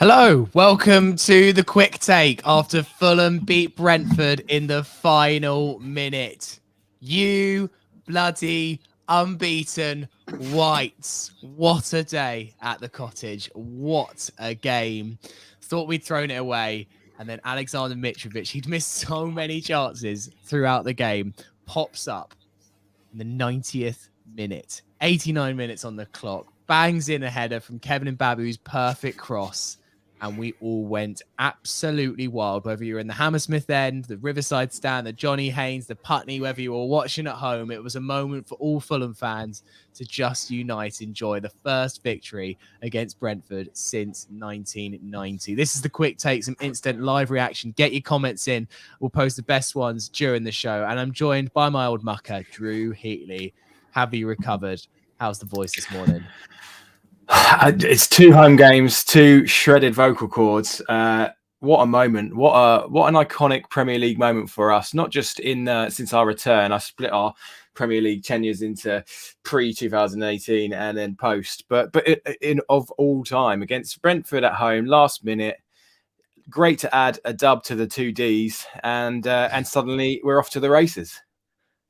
Hello, welcome to the quick take after Fulham beat Brentford in the final minute. You bloody unbeaten Whites. What a day at the Cottage. What a game. Thought we'd thrown it away. And then Alexander Mitrovic, he'd missed so many chances throughout the game, pops up in the 90th minute. 89 minutes on the clock. Bangs in a header from Kevin Mbabu's perfect cross. And we all went absolutely wild, whether you're in the Hammersmith end, the Riverside stand, the Johnny Haynes, the Putney, whether you were watching at home. It was a moment for all Fulham fans to just unite, enjoy the first victory against Brentford since 1990. This is the quick take, some instant live reaction. Get your comments in. We'll post the best ones during the show. And I'm joined by my old mucker, Drew Heatley. Have you recovered? How's the voice this morning? It's 2 home games, 2 shredded vocal cords. What a moment! What an iconic Premier League moment for us. Not just in since our return. I split our Premier League tenures into pre-2018 and then post. But in of all time against Brentford at home, last minute. Great to add a dub to the 2 Ds, and suddenly we're off to the races.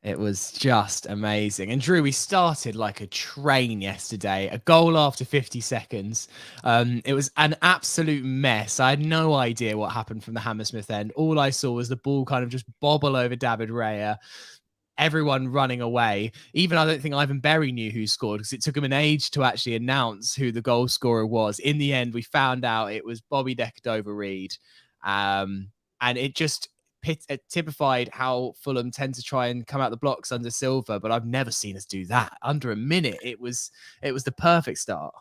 It was just amazing. And Drew, we started like a train yesterday, a goal after 50 seconds. It was an absolute mess. I had no idea what happened from the Hammersmith end. All I saw was the ball kind of just bobble over David Raya, everyone running away. Even I don't think Ivan Berry knew who scored because it took him an age to actually announce who the goal scorer was. In the end, we found out it was Bobby Decordova-Reid. And it just typified how Fulham tend to try and come out the blocks under Silva, but I've never seen us do that. Under a minute, it was the perfect start.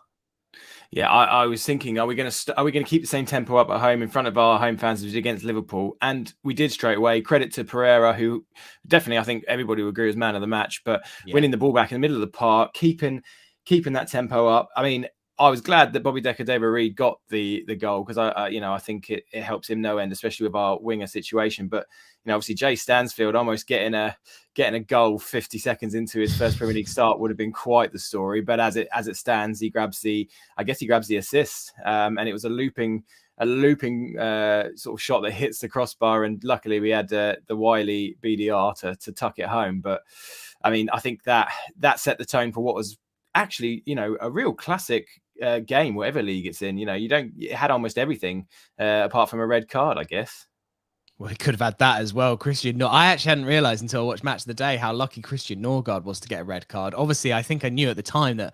Yeah, I was thinking, are we going to keep the same tempo up at home in front of our home fans as we did against Liverpool? And we did straight away. Credit to Pereira, who definitely, I think everybody would agree, was man of the match. But winning the ball back in the middle of the park, keeping that tempo up. I mean, I was glad that Bobby Decordova-Reid got the goal because I think it helps him no end, especially with our winger situation. But obviously Jay Stansfield almost getting a goal 50 seconds into his first Premier League start would have been quite the story. But as it stands, he grabs the assist, and it was a looping sort of shot that hits the crossbar. And luckily we had the wily BDR to tuck it home. But I mean, I think that set the tone for what was actually a real classic game, whatever league it's in. It had almost everything apart from a red card, I guess. Well, he could have had that as well. I actually hadn't realised until I watched Match of the Day how lucky Christian Norgard was to get a red card. Obviously, I think I knew at the time that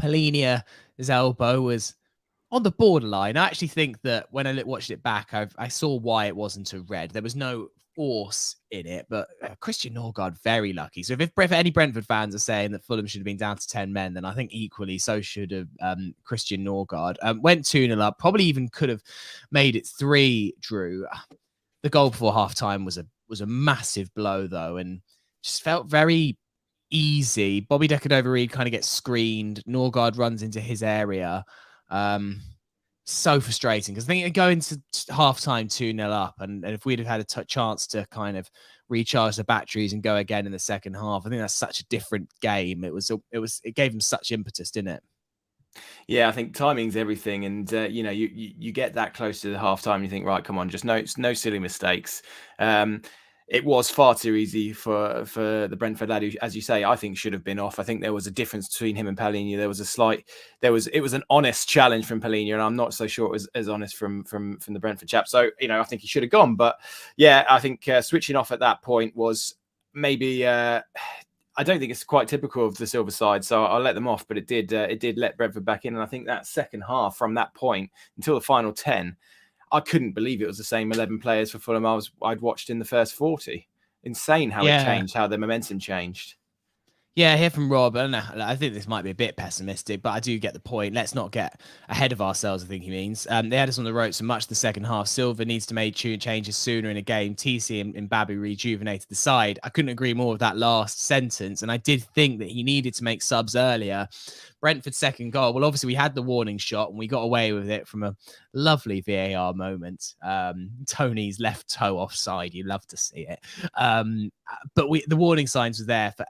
Palhinha, his elbow was on the borderline. I actually think that when I watched it back, I saw why it wasn't a red. There was no force in it, but Christian Norgard, very lucky. So if any Brentford fans are saying that Fulham should have been down to 10 men, then I think equally so should have Christian Norgard. Went 2-0 up, probably even could have made it 3, Drew. The goal before half-time was a massive blow, though, and just felt very easy. Bobby Decordova-Reid kind of gets screened. Norgard runs into his area. So frustrating because I think going to half-time 2-0 up, and if we'd have had a chance to kind of recharge the batteries and go again in the second half, I think that's such a different game. It gave him such impetus, didn't it? Yeah, I think timing's everything, and you get that close to the half time, you think, right, come on, just no silly mistakes. It was far too easy for the Brentford lad, who, as you say, I think should have been off. I think there was a difference between him and Palhinha. It was an honest challenge from Palhinha, and I'm not so sure it was as honest from the Brentford chap. So I think he should have gone, but yeah, I think switching off at that point was maybe. I don't think it's quite typical of the Silver side, so I'll let them off. But it did let Brentford back in, and I think that second half, from that point until the final 10, I couldn't believe it was the same 11 players for Fulham I'd watched in the first 40. Insane how it changed, how the momentum changed. Yeah, I hear from Rob, and I think this might be a bit pessimistic, but I do get the point. Let's not get ahead of ourselves, I think he means. They had us on the ropes so much the second half. Silva needs to make changes sooner in a game. TC and Mbabu rejuvenated the side. I couldn't agree more with that last sentence, and I did think that he needed to make subs earlier. Brentford's second goal, well, obviously we had the warning shot, and we got away with it from a lovely VAR moment. Tony's left toe offside. You love to see it. But the warning signs were there for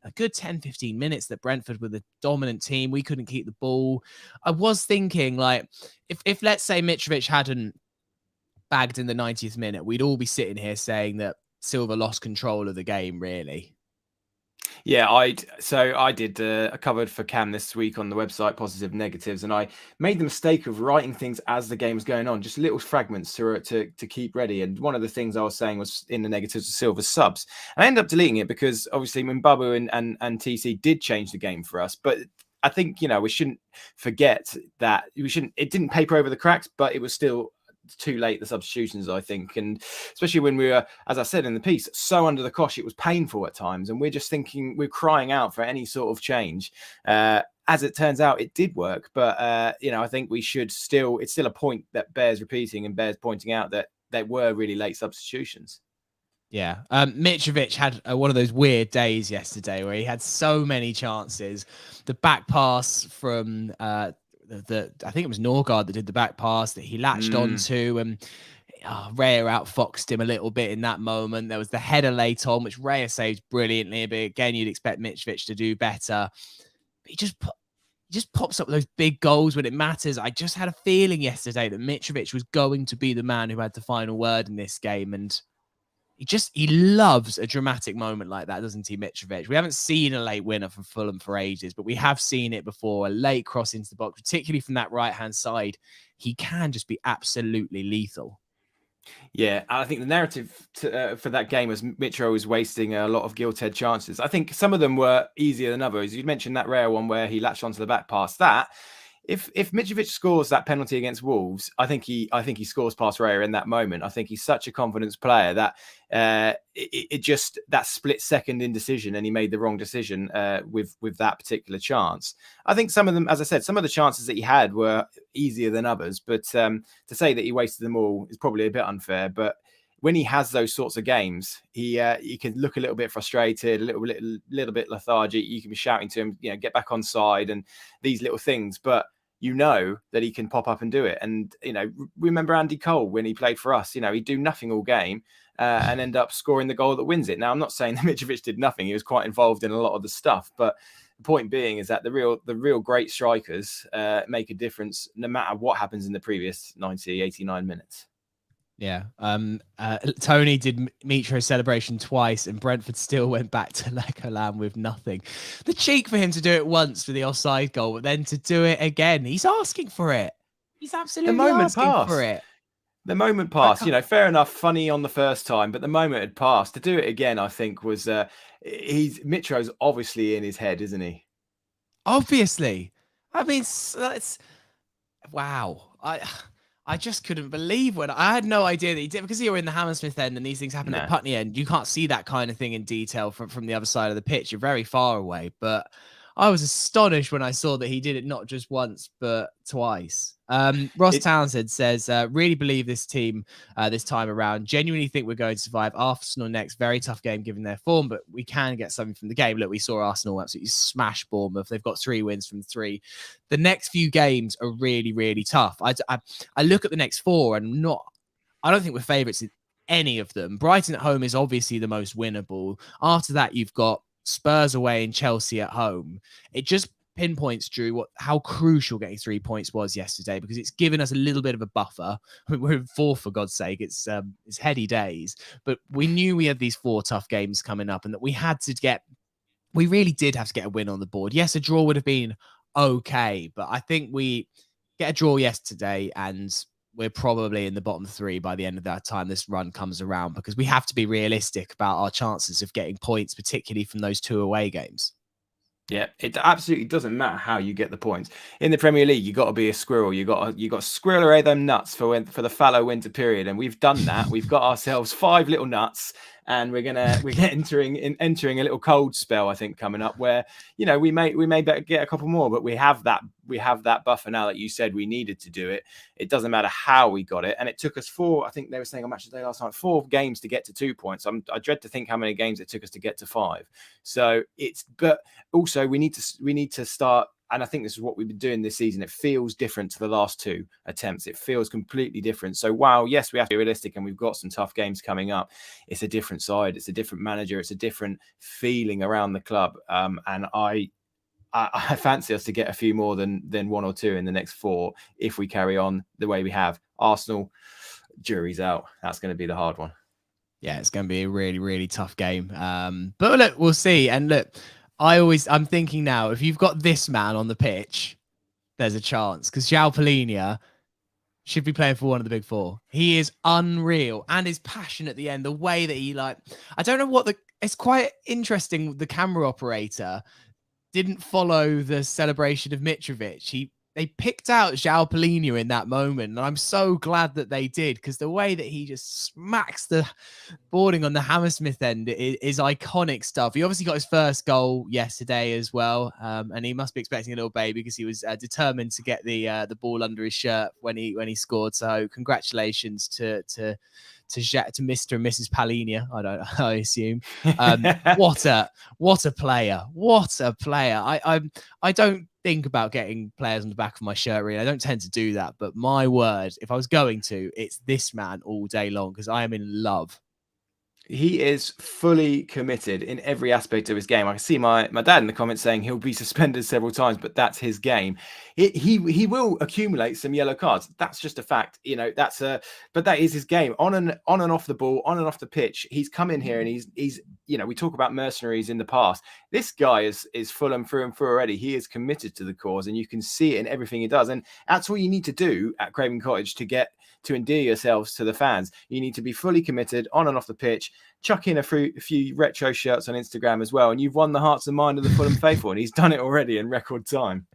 a good 10, 15 minutes that Brentford were the dominant team. We couldn't keep the ball. I was thinking, like, if let's say Mitrovic hadn't bagged in the 90th minute, we'd all be sitting here saying that Silva lost control of the game, really. Yeah, I did a covered for Cam this week on the website, Positive Negatives, and I made the mistake of writing things as the game was going on, just little fragments to keep ready. And one of the things I was saying was in the negatives of Silva's subs. And I ended up deleting it because obviously Mbabu and TC did change the game for us, but I think we shouldn't forget that it didn't paper over the cracks, but it was still too late, the substitutions, I think, and especially when we were, as I said in the piece, so under the cosh, it was painful at times, and we're just thinking, we're crying out for any sort of change. As it turns out, it did work, but I think we should still, it's still a point that bears repeating and bears pointing out that they were really late substitutions. Yeah. Mitrovic had one of those weird days yesterday where he had so many chances. The back pass from I think it was Norgard that did the back pass that he latched onto, and Raya outfoxed him a little bit in that moment. There was the header late on, which Raya saved brilliantly, but again, you'd expect Mitrovic to do better. But he just pops up those big goals when it matters. I just had a feeling yesterday that Mitrovic was going to be the man who had the final word in this game, and he loves a dramatic moment like that, doesn't he, Mitrovic? We haven't seen a late winner from Fulham for ages, but we have seen it before. A late cross into the box, particularly from that right-hand side. He can just be absolutely lethal. Yeah, I think the narrative for that game was Mitro was wasting a lot of gilt-edged chances. I think some of them were easier than others. You mentioned that rare one where he latched onto the back pass. If Mitrovic scores that penalty against Wolves, I think he scores past Raya in that moment. I think he's such a confidence player that it just that split second indecision, and he made the wrong decision with that particular chance. I think some of them, as I said, some of the chances that he had were easier than others, but to say that he wasted them all is probably a bit unfair. But when he has those sorts of games, he can look a little bit frustrated, a little bit lethargic. You can be shouting to him, get back on side and these little things, but that he can pop up and do it. And remember Andy Cole when he played for us. He'd do nothing all game and end up scoring the goal that wins it. Now, I'm not saying that Mitrovic did nothing; he was quite involved in a lot of the stuff. But the point being is that the real great strikers make a difference no matter what happens in the previous 90, 89 minutes. Yeah. Tony did Mitro's celebration twice, and Brentford still went back to Legoland with nothing. The cheek for him to do it once for the offside goal, but then to do it again. He's asking for it. He's absolutely asking for it. The moment passed. Fair enough, funny on the first time, but the moment had passed. To do it again, I think was Mitro's obviously in his head, isn't he? Obviously. I mean, it's wow. I just couldn't believe when I had no idea that he did, because you're in the Hammersmith end and these things happen at Putney end. You can't see that kind of thing in detail from the other side of the pitch. You're very far away, but I was astonished when I saw that he did it not just once, but twice. Ross Townsend says, really believe this team this time around. Genuinely think we're going to survive. Arsenal next. Very tough game given their form, but we can get something from the game. Look, we saw Arsenal absolutely smash Bournemouth. They've got 3 wins from 3. The next few games are really, really tough. I look at the next 4 and I don't think we're favourites in any of them. Brighton at home is obviously the most winnable. After that, you've got Spurs away and Chelsea at home. It just pinpoints, Drew, how crucial getting 3 points was yesterday, because it's given us a little bit of a buffer. I mean, we're in 4th, for God's sake. It's heady days, but we knew we had these 4 tough games coming up, and that we really did have to get a win on the board. Yes, a draw would have been okay, but I think we get a draw yesterday and we're probably in the bottom 3 by the end of that time this run comes around, because we have to be realistic about our chances of getting points, particularly from those 2 away games. Yeah, it absolutely doesn't matter how you get the points. In the Premier League, you got to be a squirrel. You got to squirrel away them nuts for the fallow winter period, and we've done that. We've got ourselves 5 little nuts, and we're entering a little cold spell, I think, coming up, where we may get a couple more, but we have that buffer now that you said we needed to do it. It doesn't matter how we got it, and it took us 4. I think they were saying on Match of the Day last night, 4 games to get to 2 points. I dread to think how many games it took us to get to 5. So but also we need to start and I think this is what we've been doing this season. It feels different to the last 2 attempts. It feels completely different. So while, yes, we have to be realistic and we've got some tough games coming up, it's a different side. It's a different manager. It's a different feeling around the club. And I fancy us to get a few more than 1 or 2 in the next 4 if we carry on the way we have. Arsenal, jury's out. That's going to be the hard one. Yeah, it's going to be a really, really tough game. But look, we'll see. And look, I'm thinking now, if you've got this man on the pitch, there's a chance. Because Joao Palhinha should be playing for one of the big 4. He is unreal. And his passion at the end, the way that he I don't know it's quite interesting. The camera operator didn't follow the celebration of Mitrovic. They picked out Joao Palhinha in that moment, and I'm so glad that they did, because the way that he just smacks the boarding on the Hammersmith end is iconic stuff. He obviously got his first goal yesterday as well, and he must be expecting a little baby, because he was determined to get the ball under his shirt when he scored. So congratulations to Mr. and Mrs. Palhinha, I assume. What a player. What a player. I don't think about getting players on the back of my shirt, really. I don't tend to do that, but my word, if I was going to, it's this man all day long, because I am in love. He is fully committed in every aspect of his game. I can see my dad in the comments saying he'll be suspended several times, but that's his game. He will accumulate some yellow cards. That's just a fact. But that is his game. On and off the ball, on and off the pitch. He's come in here and he's we talk about mercenaries in the past. This guy is Fulham through and through already. He is committed to the cause, and you can see it in everything he does. And that's what you need to do at Craven Cottage to endear yourselves to the fans. You need to be fully committed on and off the pitch. Chuck in a few retro shirts on Instagram as well, and you've won the hearts and mind of the Fulham faithful, and he's done it already in record time.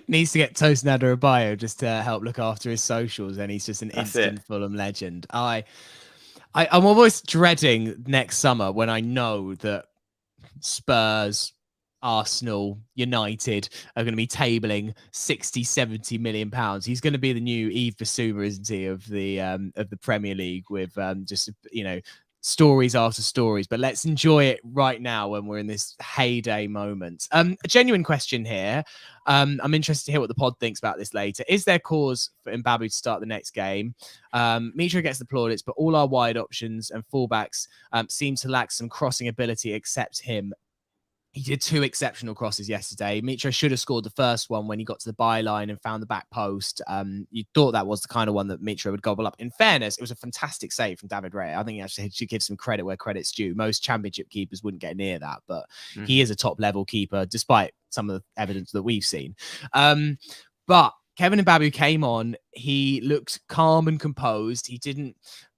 Needs to get Toast Nada a bio just to help look after his socials, and he's just an instant Fulham legend. I'm almost dreading next summer when I know that Spurs, Arsenal, United are going to be tabling 60, 70 million pounds. He's going to be the new Yves Bissouma, isn't he, of the Premier League, with stories after stories. But let's enjoy it right now when we're in this heyday moment. A genuine question here. I'm interested to hear what the pod thinks about this later. Is there cause for Mbabu to start the next game? Mitra gets the plaudits, but all our wide options and fullbacks seem to lack some crossing ability except him. He did 2 exceptional crosses yesterday. Mitra should have scored the first one when he got to the byline and found the back post. You thought that was the kind of one that Mitra would gobble up. In fairness, it was a fantastic save from David Raya. I think he actually should give some credit where credit's due. Most championship keepers wouldn't get near that, but he is a top-level keeper, despite some of the evidence that we've seen. But Kevin Mbabu came on. He looked calm and composed. He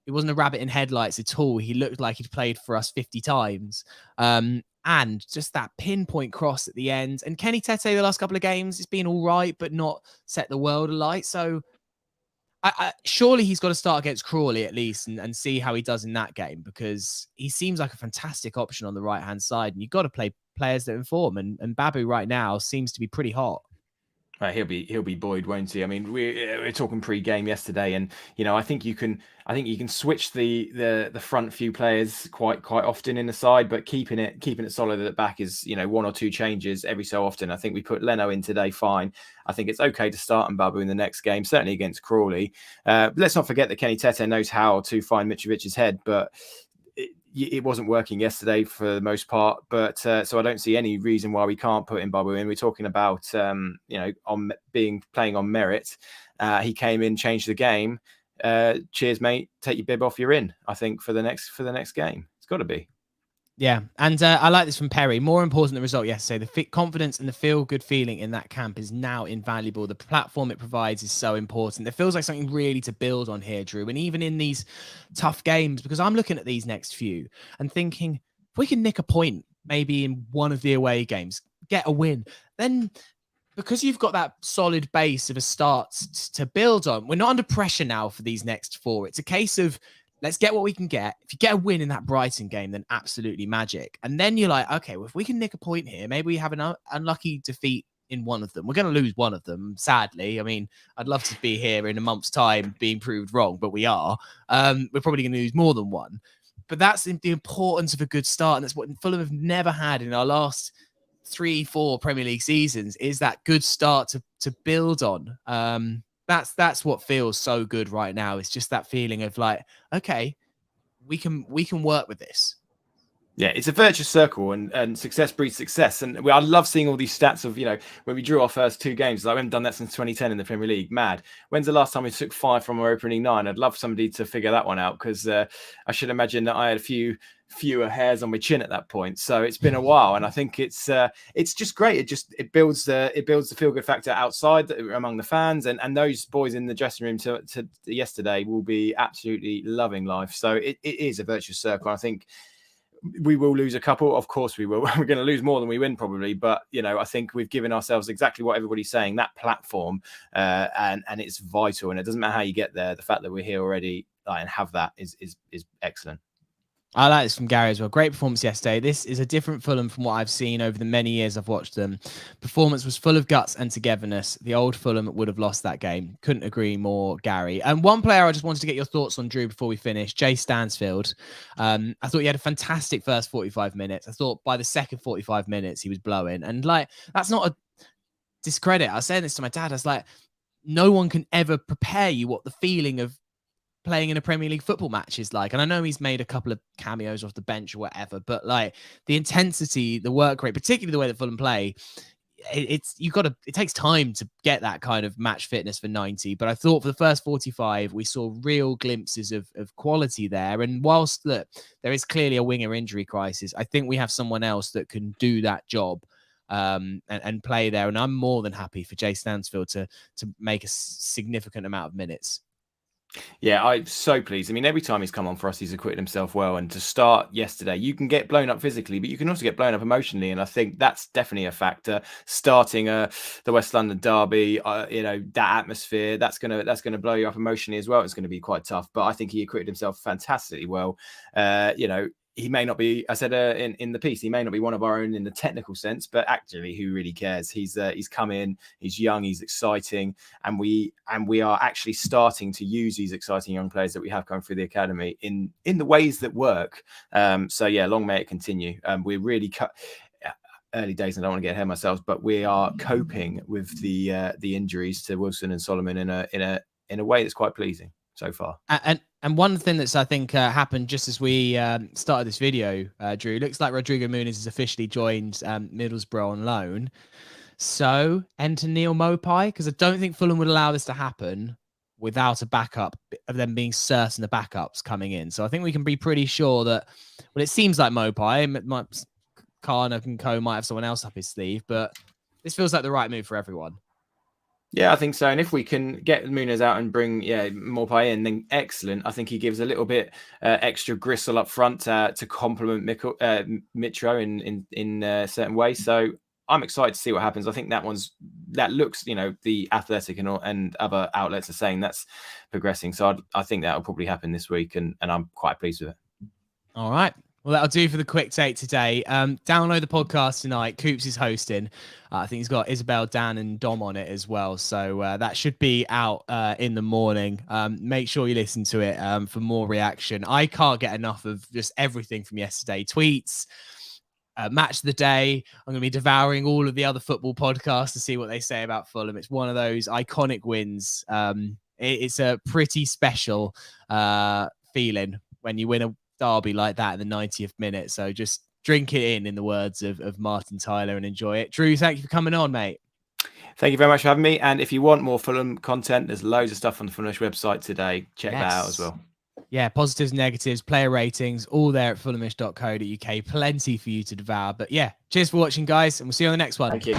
wasn't a rabbit in headlights at all. He looked like he'd played for us 50 times. And just that pinpoint cross at the end. And Kenny Tete, the last couple of games, has been all right, but not set the world alight. So surely he's got to start against Crawley at least and see how he does in that game, because he seems like a fantastic option on the right-hand side. And you've got to play players that inform. And Babu right now seems to be pretty hot. He'll be buoyed, won't he? I mean, we're talking pre-game yesterday, and I think you can switch the front few players quite often in the side, but keeping it solid at the back is 1 or 2 changes every so often. I think we put Leno in today, fine. I think it's okay to start Mbabu in the next game, certainly against Crawley. Let's not forget that Kenny Tete knows how to find Mitrovic's head, but it wasn't working yesterday for the most part, but so I don't see any reason why we can't put Mbabu in. We're talking about playing on merit. He came in, changed the game. Cheers, mate. Take your bib off. You're in. I think for the next game, it's got to be. Yeah, and I like this from Perry. More important than the result yesterday, the confidence and the feel-good feeling in that camp is now invaluable. The platform it provides is so important. There feels like something really to build on here, Drew. And even in these tough games, because I'm looking at these next few and thinking, if we can nick a point, maybe in one of the away games, get a win, then because you've got that solid base of a start to build on, we're not under pressure now for these next 4. It's a case of, let's get what we can get. If you get a win in that Brighton game, then absolutely magic. And then you're like, okay, well, if we can nick a point here, maybe we have an unlucky defeat in one of them. We're going to lose one of them, sadly. I mean, I'd love to be here in a month's time being proved wrong, but we are. We're probably going to lose more than one. But that's the importance of a good start. And that's what Fulham have never had in our last 3-4 Premier League seasons is that good start to build on. That's what feels so good right now. It's just that feeling of like, okay, we can work with this. Yeah, it's a virtuous circle, and success breeds success. And I love seeing all these stats of, when we drew our first 2 games. Like, we haven't done that since 2010 in the Premier League. Mad. When's the last time we took 5 from our opening 9? I'd love somebody to figure that one out, because I should imagine that I had a fewer hairs on my chin at that point. So it's been a while, and I think it's just great. It builds the feel good factor outside among the fans, and those boys in the dressing room to yesterday will be absolutely loving life. So it is a virtuous circle. I think we will lose a couple. Of course we will. We're going to lose more than we win probably. But, I think we've given ourselves exactly what everybody's saying, that platform, and it's vital. And it doesn't matter how you get there. The fact that we're here already and have that is excellent. I like this from Gary as well. Great performance yesterday. This is a different Fulham from what I've seen over the many years I've watched them. Performance was full of guts and togetherness. The old Fulham would have lost that game. Couldn't agree more, Gary. And one player I just wanted to get your thoughts on, Drew, before we finish, Jay Stansfield. I thought he had a fantastic first 45 minutes. I thought by the second 45 minutes he was blowing. And that's not a discredit. I was saying this to my dad. I was like, no one can ever prepare you what the feeling of playing in a Premier League football match is like. And I know he's made a couple of cameos off the bench or whatever, but the intensity, the work rate, particularly the way that Fulham play, it takes time to get that kind of match fitness for 90. But I thought for the first 45, we saw real glimpses of quality there. And whilst there is clearly a winger injury crisis, I think we have someone else that can do that job and play there. And I'm more than happy for Jay Stansfield to make a significant amount of minutes. Yeah, I'm so pleased. I mean, every time he's come on for us, he's acquitted himself well. And to start yesterday, you can get blown up physically, but you can also get blown up emotionally. And I think that's definitely a factor. Starting the West London derby, that atmosphere, that's gonna blow you up emotionally as well. It's going to be quite tough. But I think he acquitted himself fantastically well. He may not be, I said in the piece, he may not be one of our own in the technical sense, but actually, who really cares? He's come in, he's young, he's exciting, and we are actually starting to use these exciting young players that we have come through the academy in the ways that work. So yeah, long may it continue. We're really early days, and I don't want to get ahead of myself, but we are coping with the injuries to Wilson and Solomon in a way that's quite pleasing so far. And one thing that's, I think, happened just as we started this video, Drew, looks like Rodrigo Muniz has officially joined Middlesbrough on loan. So enter Neil Mopai, because I don't think Fulham would allow this to happen without a backup, of them being certain the backups coming in. So I think we can be pretty sure that, well, it seems like Mopai, Karnak and co might have someone else up his sleeve, but this feels like the right move for everyone. Yeah, I think so. And if we can get Muniz out and bring Mopai in, then excellent. I think he gives a little bit extra gristle up front to complement Mitro in certain ways. So I'm excited to see what happens. I think that looks, the Athletic and other outlets are saying that's progressing. So I think that will probably happen this week, and I'm quite pleased with it. All right. Well, that'll do for the quick take today. Download the podcast tonight. Coops is hosting. I think he's got Isabel, Dan, and Dom on it as well. So that should be out in the morning. Make sure you listen to it for more reaction. I can't get enough of just everything from yesterday. Tweets, match of the day. I'm going to be devouring all of the other football podcasts to see what they say about Fulham. It's one of those iconic wins. It's a pretty special feeling when you win a derby like that in the 90th minute. So just drink it in the words of Martin Tyler, and enjoy it. Drew, thank you for coming on, mate. Thank you very much for having me. And if you want more Fulham content, there's loads of stuff on the Fulhamish website today. Check that out as well. Yeah, positives, negatives, player ratings, all there at fulhamish.co.uk. Plenty for you to devour. But yeah, cheers for watching, guys, and we'll see you on the next one. Thank you.